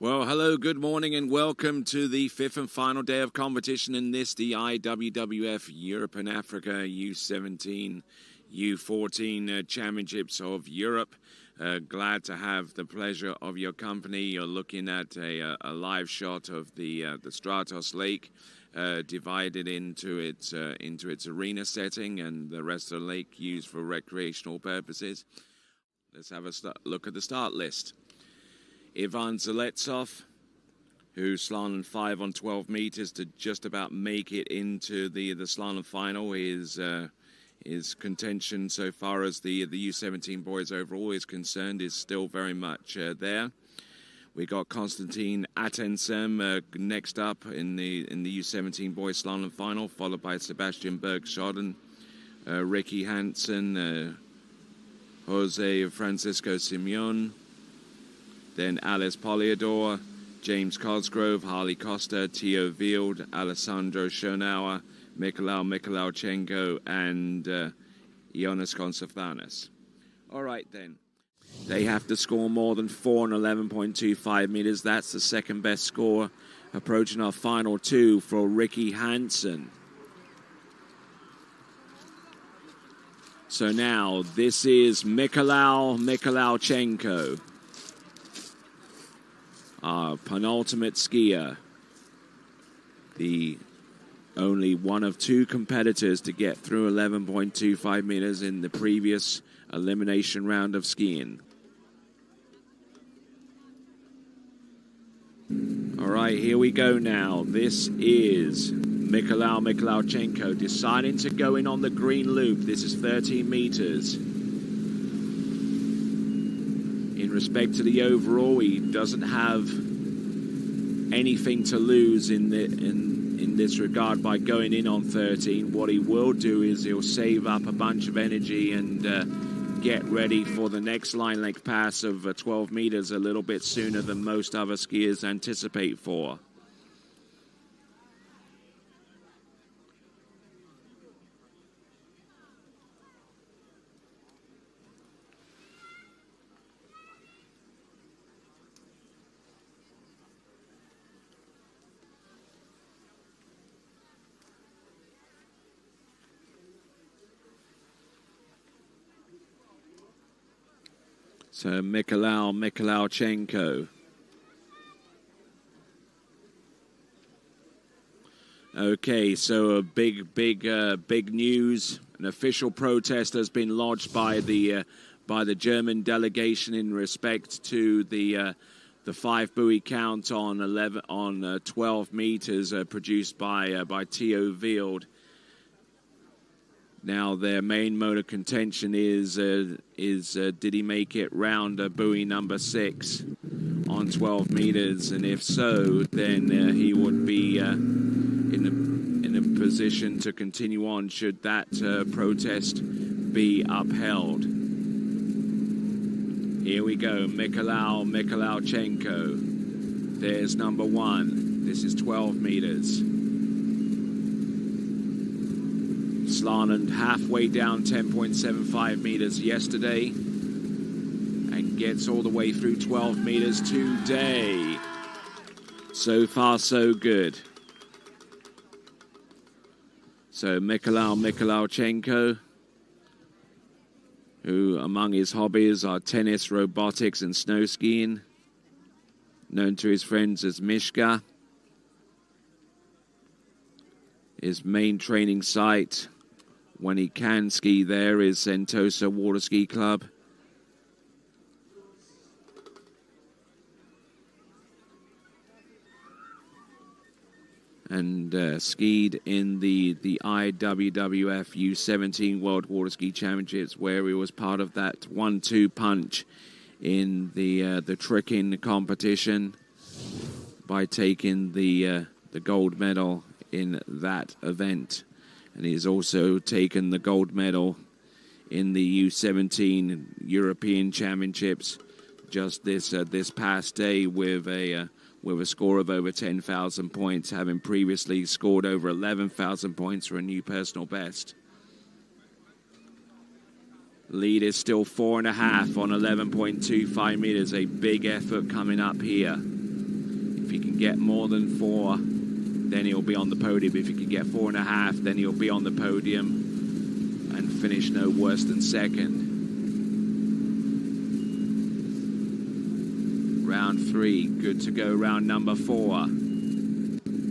Well, hello, good morning, and welcome to the fifth and final day of competition in this, the IWWF Europe and Africa U17, U14 Championships of Europe. Glad to have the pleasure of your company. You're looking at a live shot of the Stratos Lake, divided into its arena setting, and the rest of the lake used for recreational purposes. Let's have a look at the start list. Ivan Zaletsov, who slalom 5 on 12 meters to just about make it into the slalom final. His contention so far as the U17 boys overall is concerned is still very much there. We got Konstantin Atensem next up in the U17 boys slalom final, followed by Sebastian Bergschoden, Ricky Hansen, Jose Francisco Simeon, then Alice Poliador, James Cosgrove, Harley Costa, Theo Wield, Alessandro Schonauer, Mykhailichenko, and Ioannis Konstanthanis. All right, then. They have to score more than 4 on 11.25 meters. That's the second best score. Approaching our final two for Ricky Hansen. So now, this is Mykhailichenko, our penultimate skier, the only one of two competitors to get through 11.25 meters in the previous elimination round of skiing. All right, here we go now. This is Mykhailichenko deciding to go in on the green loop. This is 13 meters. In respect to the overall, he doesn't have anything to lose in this regard by going in on 13. What he will do is he'll save up a bunch of energy and get ready for the next line length pass of 12 meters a little bit sooner than most other skiers anticipate for. So Mykhailichenko. Okay, so a big news. An official protest has been lodged by the German delegation in respect to the 5 buoy count on 12 meters produced by Theo Wield. Now, their main mode of contention is did he make it round buoy number 6 on 12 meters? And if so, then he would be in a position to continue on should that protest be upheld. Here we go, Mykhailichenko. There's number 1. This is 12 meters. Slalomed halfway down 10.75 meters yesterday and gets all the way through 12 meters today. So far, so good. So Mykhailichenko, who among his hobbies are tennis, robotics, and snow skiing, known to his friends as Mishka. His main training site, when he can ski there, is Sentosa Water Ski Club. And skied in the IWWF U17 World Water Ski Championships, where he was part of that 1-2 punch in the tricking competition by taking the gold medal in that event. And he's also taken the gold medal in the U17 European Championships just this past day with a score of over 10,000 points, having previously scored over 11,000 points for a new personal best. Lead is still 4.5 on 11.25 meters. A big effort coming up here. he can get more than 4, then he'll be on the podium. If he can get 4.5, then he'll be on the podium and finish no worse than second. Round 3, good to go. Round number 4.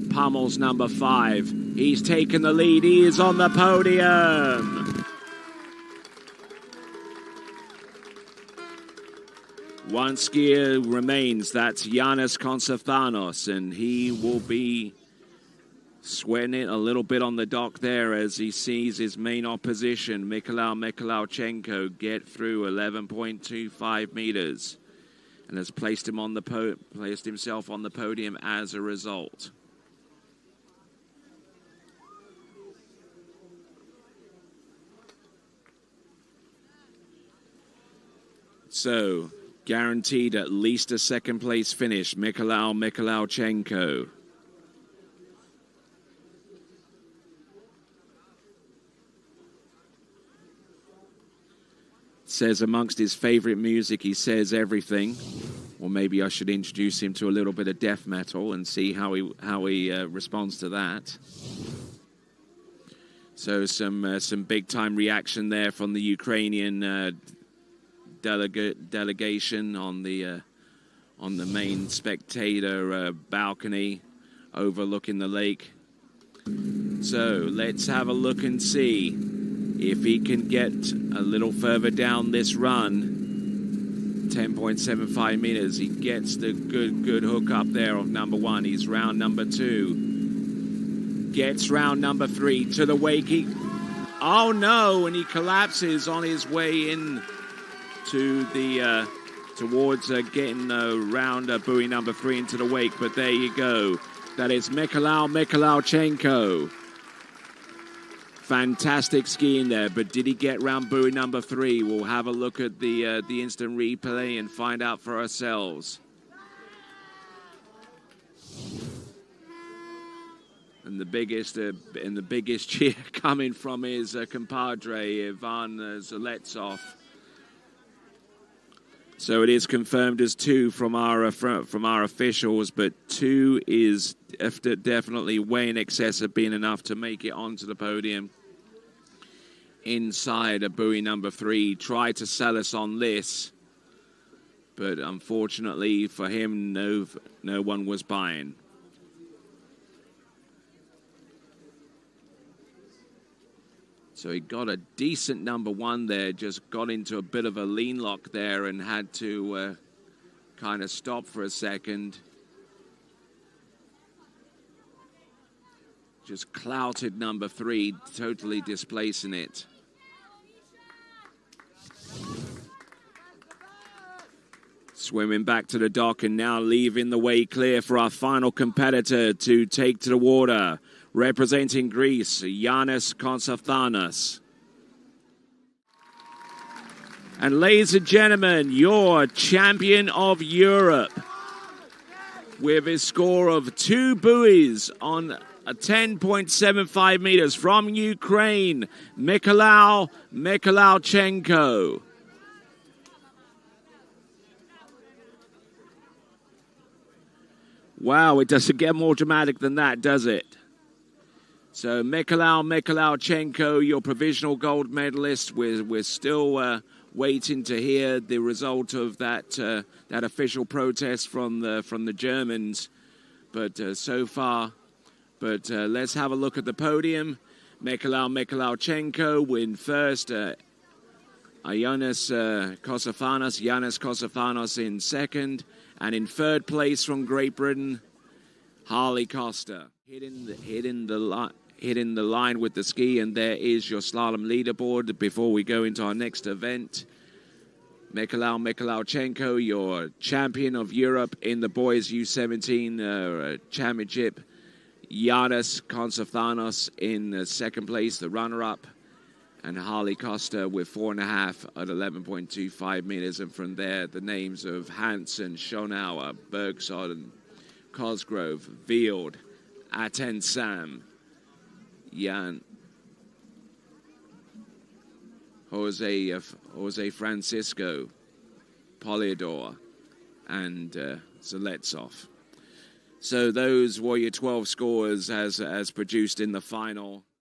Pummels number 5. He's taken the lead. He is on the podium. One skier remains. That's Yannis Konstantinos, and he will be sweating it a little bit on the dock there as he sees his main opposition, Mykhailichenko, get through 11.25 meters, and has placed himself on the podium as a result. So, guaranteed at least a second place finish, Mykhailichenko. Says amongst his favorite music, he says everything. Or maybe I should introduce him to a little bit of death metal and see how he responds to that. So some big time reaction there from the Ukrainian delegation on the main spectator balcony overlooking the lake. So let's have a look and see if he can get a little further down this run. 10.75 meters. He gets the good hook up there of number 1. He's round number 2. Gets round number 3 to the wake. Oh no! And he collapses on his way in to the towards getting round buoy number 3 into the wake. But there you go. That is Mykhailichenko. Fantastic skiing there, but did he get round buoy number 3? We'll have a look at the instant replay and find out for ourselves. And the biggest cheer coming from his compadre Ivan Zaletsov. So it is confirmed as 2 from our officials, but 2 is definitely way in excess of being enough to make it onto the podium. Inside a buoy number 3, tried to sell us on this, but unfortunately for him, no one was buying. So he got a decent number 1 there, just got into a bit of a lean lock there and had to kind of stop for a second. Just clouted number 3, totally displacing it. Swimming back to the dock and now leaving the way clear for our final competitor to take to the water. Representing Greece, Yannis Konstantinos. And ladies and gentlemen, your champion of Europe, with a score of 2 buoys on a 10.75 meters from Ukraine, Mykhailichenko. Wow, it doesn't get more dramatic than that, does it? So Mykhailichenko, your provisional gold medalist. We're still waiting to hear the result of that official protest from the Germans. But so far, let's have a look at the podium. Mykhailichenko win first. Yannis Konstantinos in second, and in third place from Great Britain, Harley Costa hitting the line with the ski, and there is your slalom leaderboard before we go into our next event. Mykhailichenko, your champion of Europe in the boys U17 championship. Yannis Konstantinos in second place, the runner-up. And Harley Costa with 4.5 at 11.25 meters. And from there, the names of Hansen, Schonauer, Bergsoden, Cosgrove, Vield, Atensam, Jan, Jose Francisco, Poliador, and Zaletsov. So those were your 12 scores as produced in the final.